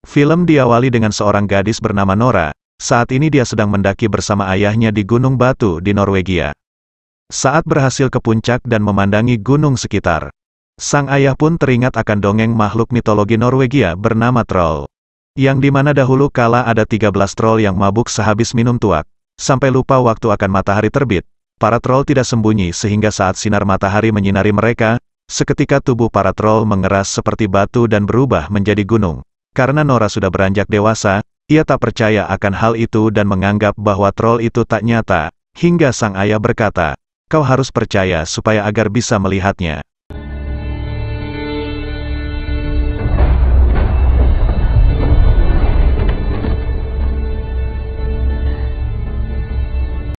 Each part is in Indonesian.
Film diawali dengan seorang gadis bernama Nora. Saat ini dia sedang mendaki bersama ayahnya di Gunung Batu di Norwegia. Saat berhasil ke puncak dan memandangi gunung sekitar, sang ayah pun teringat akan dongeng makhluk mitologi Norwegia bernama troll. Yang dimana dahulu kala ada 13 troll yang mabuk sehabis minum tuak, sampai lupa waktu akan matahari terbit. Para troll tidak sembunyi sehingga saat sinar matahari menyinari mereka, seketika tubuh para troll mengeras seperti batu dan berubah menjadi gunung. Karena Nora sudah beranjak dewasa, ia tak percaya akan hal itu dan menganggap bahwa troll itu tak nyata, hingga sang ayah berkata, "Kau harus percaya supaya agar bisa melihatnya."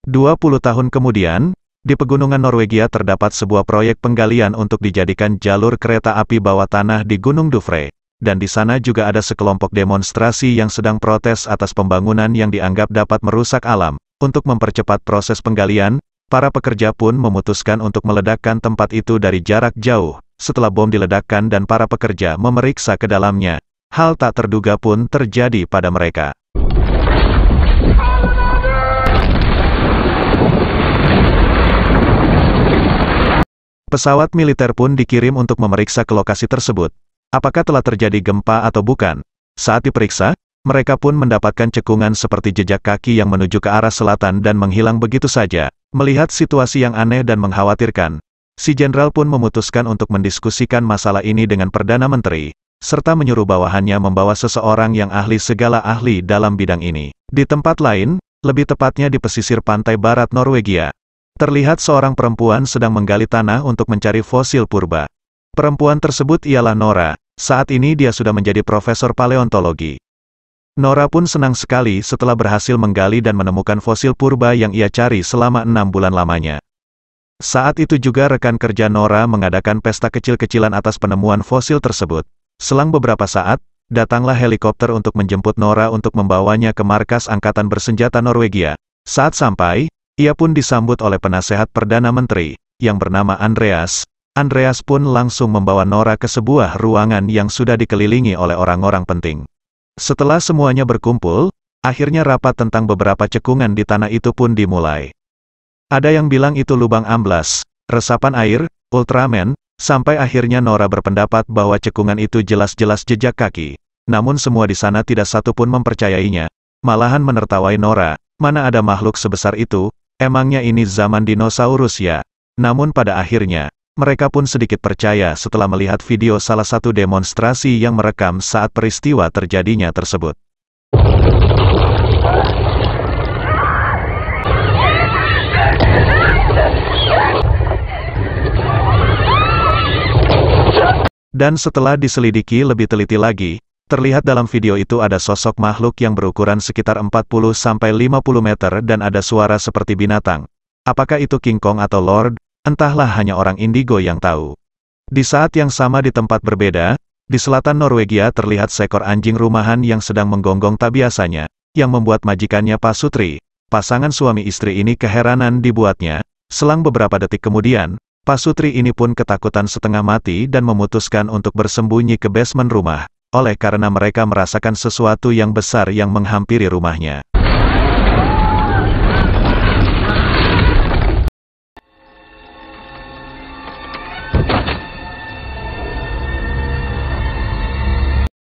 "20 tahun kemudian, di pegunungan Norwegia terdapat sebuah proyek penggalian untuk dijadikan jalur kereta api bawah tanah di Gunung Dufrey. Dan di sana juga ada sekelompok demonstrasi yang sedang protes atas pembangunan yang dianggap dapat merusak alam. Untuk mempercepat proses penggalian, para pekerja pun memutuskan untuk meledakkan tempat itu dari jarak jauh. Setelah bom diledakkan dan para pekerja memeriksa ke dalamnya, hal tak terduga pun terjadi pada mereka. Pesawat militer pun dikirim untuk memeriksa ke lokasi tersebut. Apakah telah terjadi gempa atau bukan? Saat diperiksa, mereka pun mendapatkan cekungan seperti jejak kaki yang menuju ke arah selatan dan menghilang begitu saja. Melihat situasi yang aneh dan mengkhawatirkan, si jenderal pun memutuskan untuk mendiskusikan masalah ini dengan Perdana Menteri, serta menyuruh bawahannya membawa seseorang yang ahli segala ahli dalam bidang ini. Di tempat lain, lebih tepatnya di pesisir pantai barat Norwegia, terlihat seorang perempuan sedang menggali tanah untuk mencari fosil purba. Perempuan tersebut ialah Nora. Saat ini dia sudah menjadi profesor paleontologi. Nora pun senang sekali setelah berhasil menggali dan menemukan fosil purba yang ia cari selama 6 bulan lamanya. Saat itu juga rekan kerja Nora mengadakan pesta kecil-kecilan atas penemuan fosil tersebut. Selang beberapa saat, datanglah helikopter untuk menjemput Nora untuk membawanya ke markas Angkatan Bersenjata Norwegia. Saat sampai, ia pun disambut oleh penasehat Perdana Menteri, yang bernama Andreas. Andreas pun langsung membawa Nora ke sebuah ruangan yang sudah dikelilingi oleh orang-orang penting. Setelah semuanya berkumpul, akhirnya rapat tentang beberapa cekungan di tanah itu pun dimulai. Ada yang bilang itu lubang amblas, resapan air, Ultraman, sampai akhirnya Nora berpendapat bahwa cekungan itu jelas-jelas jejak kaki. Namun semua di sana tidak satu pun mempercayainya, malahan menertawai Nora, "Mana ada makhluk sebesar itu, emangnya ini zaman dinosaurus ya?" Namun pada akhirnya, mereka pun sedikit percaya setelah melihat video salah satu demonstrasi yang merekam saat peristiwa terjadinya tersebut. Dan setelah diselidiki lebih teliti lagi, terlihat dalam video itu ada sosok makhluk yang berukuran sekitar 40-50 meter dan ada suara seperti binatang. Apakah itu King Kong atau Lord? Entahlah, hanya orang indigo yang tahu. Di saat yang sama di tempat berbeda, di selatan Norwegia terlihat seekor anjing rumahan yang sedang menggonggong tak biasanya, yang membuat majikannya Pasutri, pasangan suami istri ini keheranan dibuatnya. Selang beberapa detik kemudian, Pasutri ini pun ketakutan setengah mati dan memutuskan untuk bersembunyi ke basement rumah, oleh karena mereka merasakan sesuatu yang besar yang menghampiri rumahnya.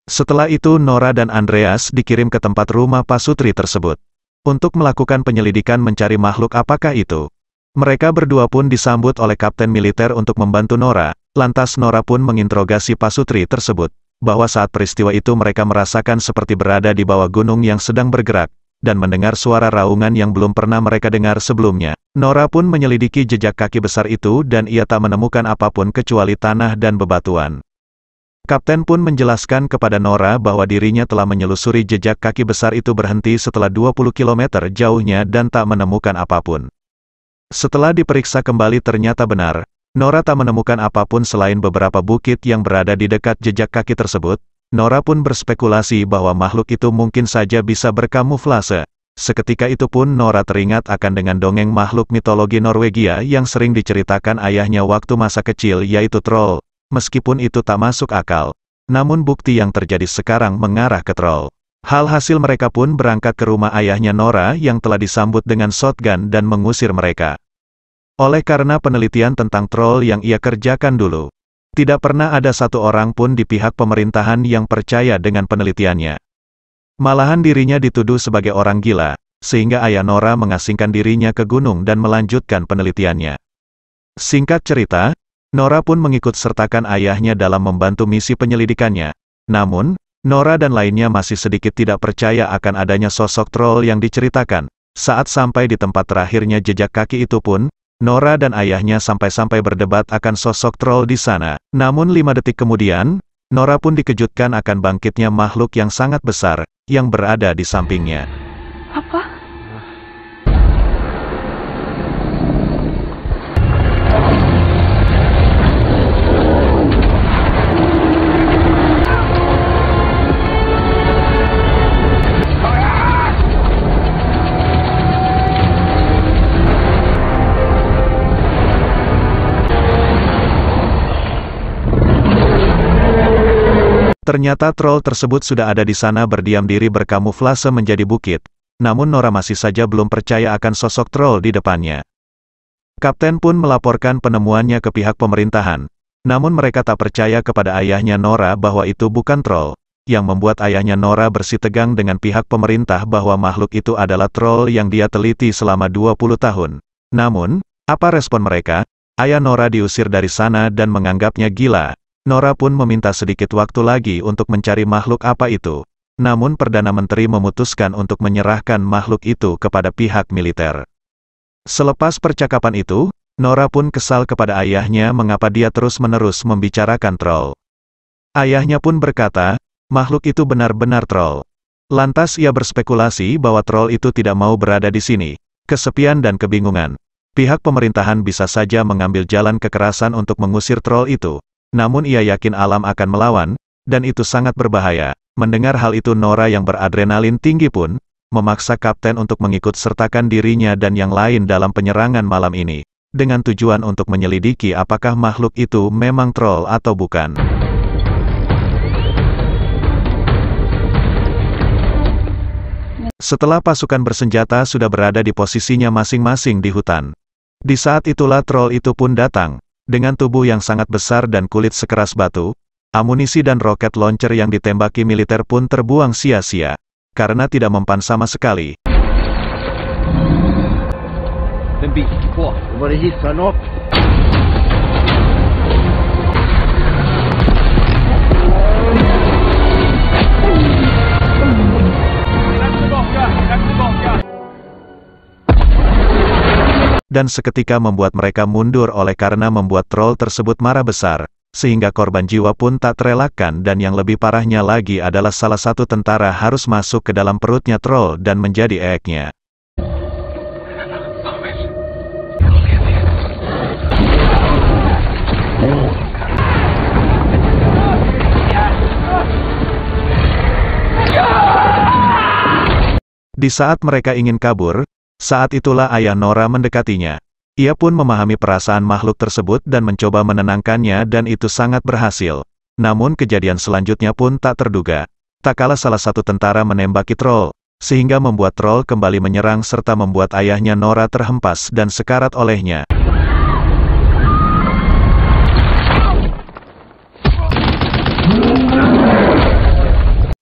Setelah itu Nora dan Andreas dikirim ke tempat rumah Pasutri tersebut, untuk melakukan penyelidikan mencari makhluk apakah itu. Mereka berdua pun disambut oleh kapten militer untuk membantu Nora, lantas Nora pun menginterogasi Pasutri tersebut, bahwa saat peristiwa itu mereka merasakan seperti berada di bawah gunung yang sedang bergerak, dan mendengar suara raungan yang belum pernah mereka dengar sebelumnya. Nora pun menyelidiki jejak kaki besar itu dan ia tak menemukan apapun kecuali tanah dan bebatuan. Kapten pun menjelaskan kepada Nora bahwa dirinya telah menyelusuri jejak kaki besar itu berhenti setelah 20 km jauhnya dan tak menemukan apapun. Setelah diperiksa kembali ternyata benar, Nora tak menemukan apapun selain beberapa bukit yang berada di dekat jejak kaki tersebut. Nora pun berspekulasi bahwa makhluk itu mungkin saja bisa berkamuflase. Seketika itu pun Nora teringat akan dengan dongeng makhluk mitologi Norwegia yang sering diceritakan ayahnya waktu masa kecil, yaitu troll. Meskipun itu tak masuk akal, namun bukti yang terjadi sekarang mengarah ke troll. Hasil mereka pun berangkat ke rumah ayahnya Nora yang telah disambut dengan shotgun dan mengusir mereka. Oleh karena penelitian tentang troll yang ia kerjakan dulu, tidak pernah ada satu orang pun di pihak pemerintahan yang percaya dengan penelitiannya. Malahan dirinya dituduh sebagai orang gila, sehingga ayah Nora mengasingkan dirinya ke gunung dan melanjutkan penelitiannya. Singkat cerita, Nora pun mengikut sertakan ayahnya dalam membantu misi penyelidikannya. Namun, Nora dan lainnya masih sedikit tidak percaya akan adanya sosok troll yang diceritakan. Saat sampai di tempat terakhirnya jejak kaki itu pun, Nora dan ayahnya sampai-sampai berdebat akan sosok troll di sana. Namun 5 detik kemudian, Nora pun dikejutkan akan bangkitnya makhluk yang sangat besar, yang berada di sampingnya. Apa? Ternyata troll tersebut sudah ada di sana berdiam diri berkamuflase menjadi bukit, namun Nora masih saja belum percaya akan sosok troll di depannya. Kapten pun melaporkan penemuannya ke pihak pemerintahan, namun mereka tak percaya kepada ayahnya Nora bahwa itu bukan troll, yang membuat ayahnya Nora bersitegang dengan pihak pemerintah bahwa makhluk itu adalah troll yang dia teliti selama 20 tahun. Namun, apa respon mereka? Ayah Nora diusir dari sana dan menganggapnya gila. Nora pun meminta sedikit waktu lagi untuk mencari makhluk apa itu. Namun Perdana Menteri memutuskan untuk menyerahkan makhluk itu kepada pihak militer. Selepas percakapan itu, Nora pun kesal kepada ayahnya mengapa dia terus-menerus membicarakan troll. Ayahnya pun berkata, makhluk itu benar-benar troll. Lantas ia berspekulasi bahwa troll itu tidak mau berada di sini. Kesepian dan kebingungan. Pihak pemerintahan bisa saja mengambil jalan kekerasan untuk mengusir troll itu. Namun ia yakin alam akan melawan, dan itu sangat berbahaya. Mendengar hal itu Nora yang beradrenalin tinggi pun, memaksa kapten untuk mengikut sertakan dirinya dan yang lain dalam penyerangan malam ini, dengan tujuan untuk menyelidiki apakah makhluk itu memang troll atau bukan. Setelah pasukan bersenjata sudah berada di posisinya masing-masing di hutan. Di saat itulah troll itu pun datang. Dengan tubuh yang sangat besar dan kulit sekeras batu, amunisi dan roket launcher yang ditembaki militer pun terbuang sia-sia, karena tidak mempan sama sekali. Dan seketika membuat mereka mundur oleh karena membuat troll tersebut marah besar, sehingga korban jiwa pun tak terelakkan dan yang lebih parahnya lagi adalah salah satu tentara harus masuk ke dalam perutnya troll dan menjadi eknya. Di saat mereka ingin kabur, saat itulah ayah Nora mendekatinya. Ia pun memahami perasaan makhluk tersebut dan mencoba menenangkannya dan itu sangat berhasil. Namun kejadian selanjutnya pun tak terduga. Tak kalah salah satu tentara menembaki troll, sehingga membuat troll kembali menyerang serta membuat ayahnya Nora terhempas dan sekarat olehnya.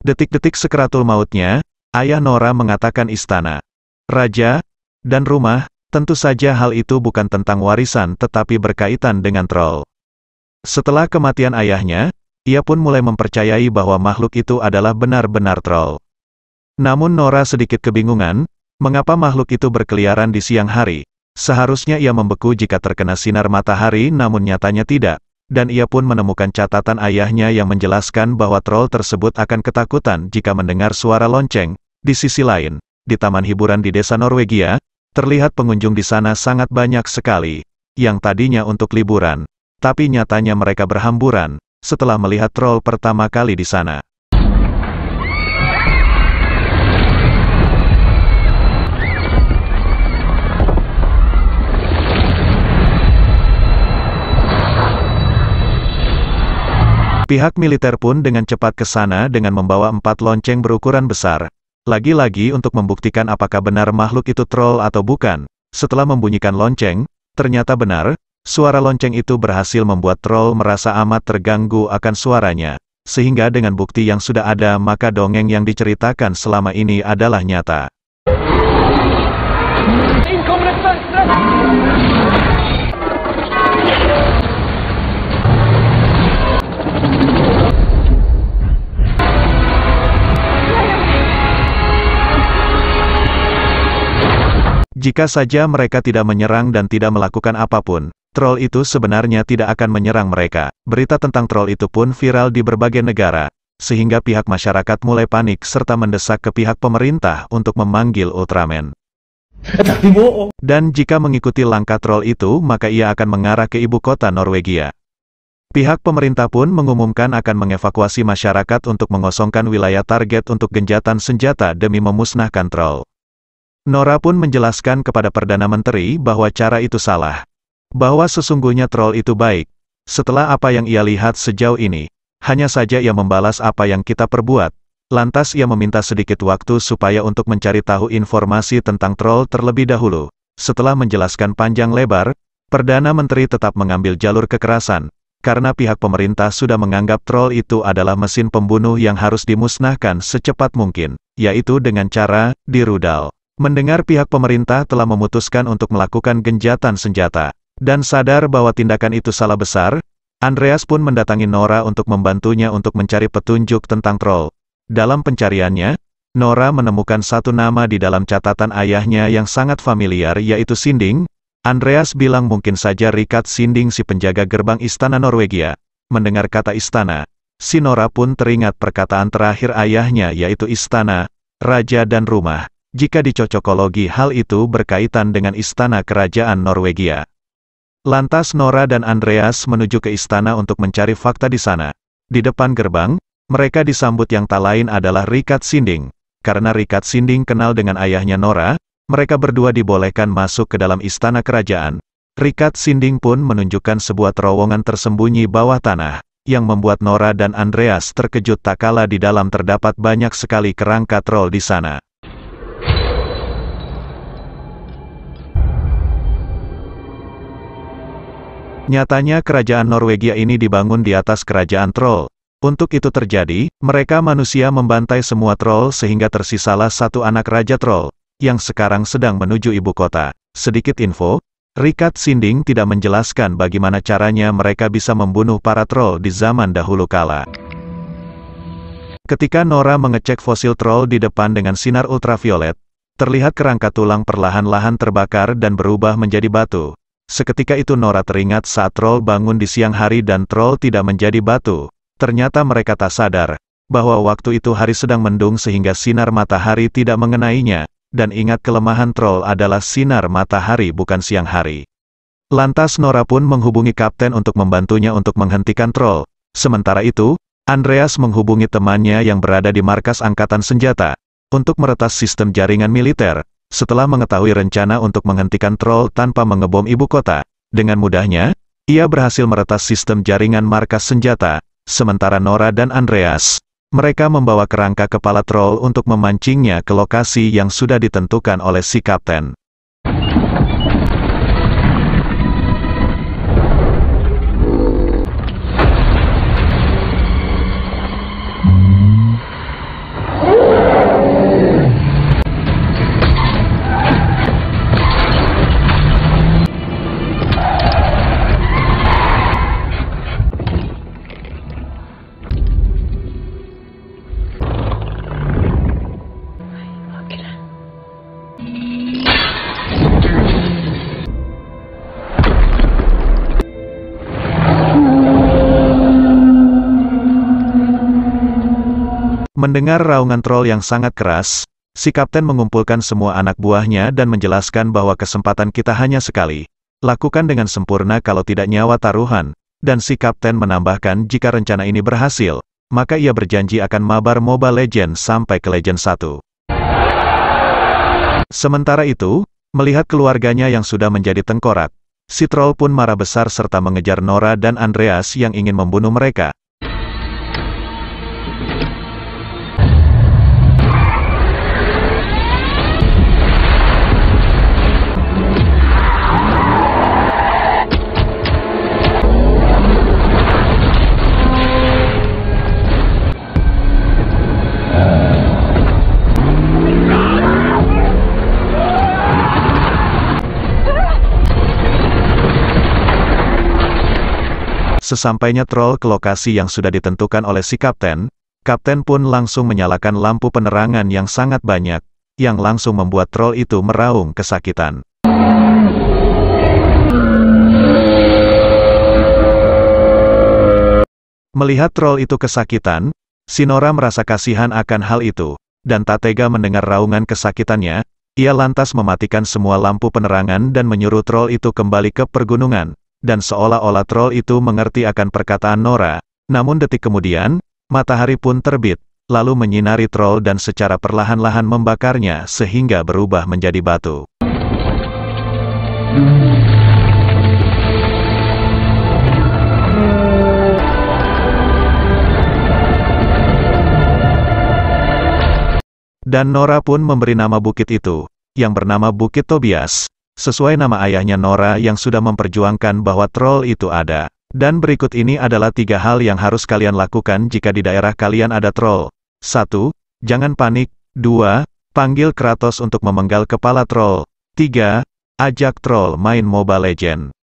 Detik-detik sekaratul mautnya, ayah Nora mengatakan istana, raja, dan rumah, tentu saja hal itu bukan tentang warisan tetapi berkaitan dengan troll. Setelah kematian ayahnya, ia pun mulai mempercayai bahwa makhluk itu adalah benar-benar troll. Namun Nora sedikit kebingungan, mengapa makhluk itu berkeliaran di siang hari. Seharusnya ia membeku jika terkena sinar matahari namun nyatanya tidak, dan ia pun menemukan catatan ayahnya yang menjelaskan bahwa troll tersebut akan ketakutan jika mendengar suara lonceng. Di sisi lain, di taman hiburan di desa Norwegia, terlihat pengunjung di sana sangat banyak sekali, yang tadinya untuk liburan, tapi nyatanya mereka berhamburan, setelah melihat troll pertama kali di sana. Pihak militer pun dengan cepat ke sana dengan membawa 4 lonceng berukuran besar. Lagi-lagi untuk membuktikan apakah benar makhluk itu troll atau bukan. Setelah membunyikan lonceng, ternyata benar, suara lonceng itu berhasil membuat troll merasa amat terganggu akan suaranya. Sehingga dengan bukti yang sudah ada maka dongeng yang diceritakan selama ini adalah nyata. Jika saja mereka tidak menyerang dan tidak melakukan apapun, troll itu sebenarnya tidak akan menyerang mereka. Berita tentang troll itu pun viral di berbagai negara, sehingga pihak masyarakat mulai panik serta mendesak ke pihak pemerintah untuk memanggil Ultraman. Dan jika mengikuti langkah troll itu, maka ia akan mengarah ke ibu kota Norwegia. Pihak pemerintah pun mengumumkan akan mengevakuasi masyarakat untuk mengosongkan wilayah target untuk genjatan senjata demi memusnahkan troll. Nora pun menjelaskan kepada Perdana Menteri bahwa cara itu salah. Bahwa sesungguhnya troll itu baik. Setelah apa yang ia lihat sejauh ini, hanya saja ia membalas apa yang kita perbuat. Lantas ia meminta sedikit waktu supaya untuk mencari tahu informasi tentang troll terlebih dahulu. Setelah menjelaskan panjang lebar, Perdana Menteri tetap mengambil jalur kekerasan, karena pihak pemerintah sudah menganggap troll itu adalah mesin pembunuh yang harus dimusnahkan secepat mungkin, yaitu dengan cara dirudal. Mendengar pihak pemerintah telah memutuskan untuk melakukan genjatan senjata, dan sadar bahwa tindakan itu salah besar, Andreas pun mendatangi Nora untuk membantunya untuk mencari petunjuk tentang troll. Dalam pencariannya, Nora menemukan satu nama di dalam catatan ayahnya yang sangat familiar yaitu Sinding. Andreas bilang mungkin saja Rikard Sinding si penjaga gerbang istana Norwegia. Mendengar kata istana, si Nora pun teringat perkataan terakhir ayahnya yaitu istana, raja dan rumah. Jika dicocokologi hal itu berkaitan dengan istana kerajaan Norwegia. Lantas Nora dan Andreas menuju ke istana untuk mencari fakta di sana. Di depan gerbang, mereka disambut yang tak lain adalah Rikard Sinding. Karena Rikard Sinding kenal dengan ayahnya Nora, mereka berdua dibolehkan masuk ke dalam istana kerajaan. Rikard Sinding pun menunjukkan sebuah terowongan tersembunyi bawah tanah, yang membuat Nora dan Andreas terkejut tak kala di dalam terdapat banyak sekali kerangka troll di sana. Nyatanya kerajaan Norwegia ini dibangun di atas kerajaan troll. Untuk itu terjadi, mereka manusia membantai semua troll sehingga tersisalah satu anak raja troll, yang sekarang sedang menuju ibu kota. Sedikit info, Rikard Sinding tidak menjelaskan bagaimana caranya mereka bisa membunuh para troll di zaman dahulu kala. Ketika Nora mengecek fosil troll di depan dengan sinar ultraviolet, terlihat kerangka tulang perlahan-lahan terbakar dan berubah menjadi batu. Seketika itu Nora teringat saat troll bangun di siang hari dan troll tidak menjadi batu. Ternyata mereka tak sadar, bahwa waktu itu hari sedang mendung sehingga sinar matahari tidak mengenainya, dan ingat kelemahan troll adalah sinar matahari bukan siang hari. Lantas Nora pun menghubungi kapten untuk membantunya untuk menghentikan troll. Sementara itu, Andreas menghubungi temannya yang berada di markas angkatan senjata, untuk meretas sistem jaringan militer. Setelah mengetahui rencana untuk menghentikan troll tanpa mengebom ibu kota, dengan mudahnya, ia berhasil meretas sistem jaringan markas senjata. Sementara Nora dan Andreas, mereka membawa kerangka kepala troll untuk memancingnya ke lokasi yang sudah ditentukan oleh si kapten. Mendengar raungan troll yang sangat keras, si kapten mengumpulkan semua anak buahnya dan menjelaskan bahwa kesempatan kita hanya sekali. Lakukan dengan sempurna kalau tidak nyawa taruhan. Dan si kapten menambahkan jika rencana ini berhasil, maka ia berjanji akan mabar Mobile Legends sampai ke Legend 1. Sementara itu, melihat keluarganya yang sudah menjadi tengkorak, si troll pun marah besar serta mengejar Nora dan Andreas yang ingin membunuh mereka. Sesampainya troll ke lokasi yang sudah ditentukan oleh si kapten, kapten pun langsung menyalakan lampu penerangan yang sangat banyak, yang langsung membuat troll itu meraung kesakitan. Melihat troll itu kesakitan, si Nora merasa kasihan akan hal itu, dan tak tega mendengar raungan kesakitannya. Ia lantas mematikan semua lampu penerangan dan menyuruh troll itu kembali ke pergunungan, dan seolah-olah troll itu mengerti akan perkataan Nora. Namun detik kemudian, matahari pun terbit, lalu menyinari troll dan secara perlahan-lahan membakarnya sehingga berubah menjadi batu. Dan Nora pun memberi nama bukit itu, yang bernama Bukit Tobias, sesuai nama ayahnya Nora yang sudah memperjuangkan bahwa troll itu ada. Dan berikut ini adalah 3 hal yang harus kalian lakukan jika di daerah kalian ada troll. 1. Jangan panik. 2. Panggil Kratos untuk memenggal kepala troll. 3. Ajak troll main Mobile Legends.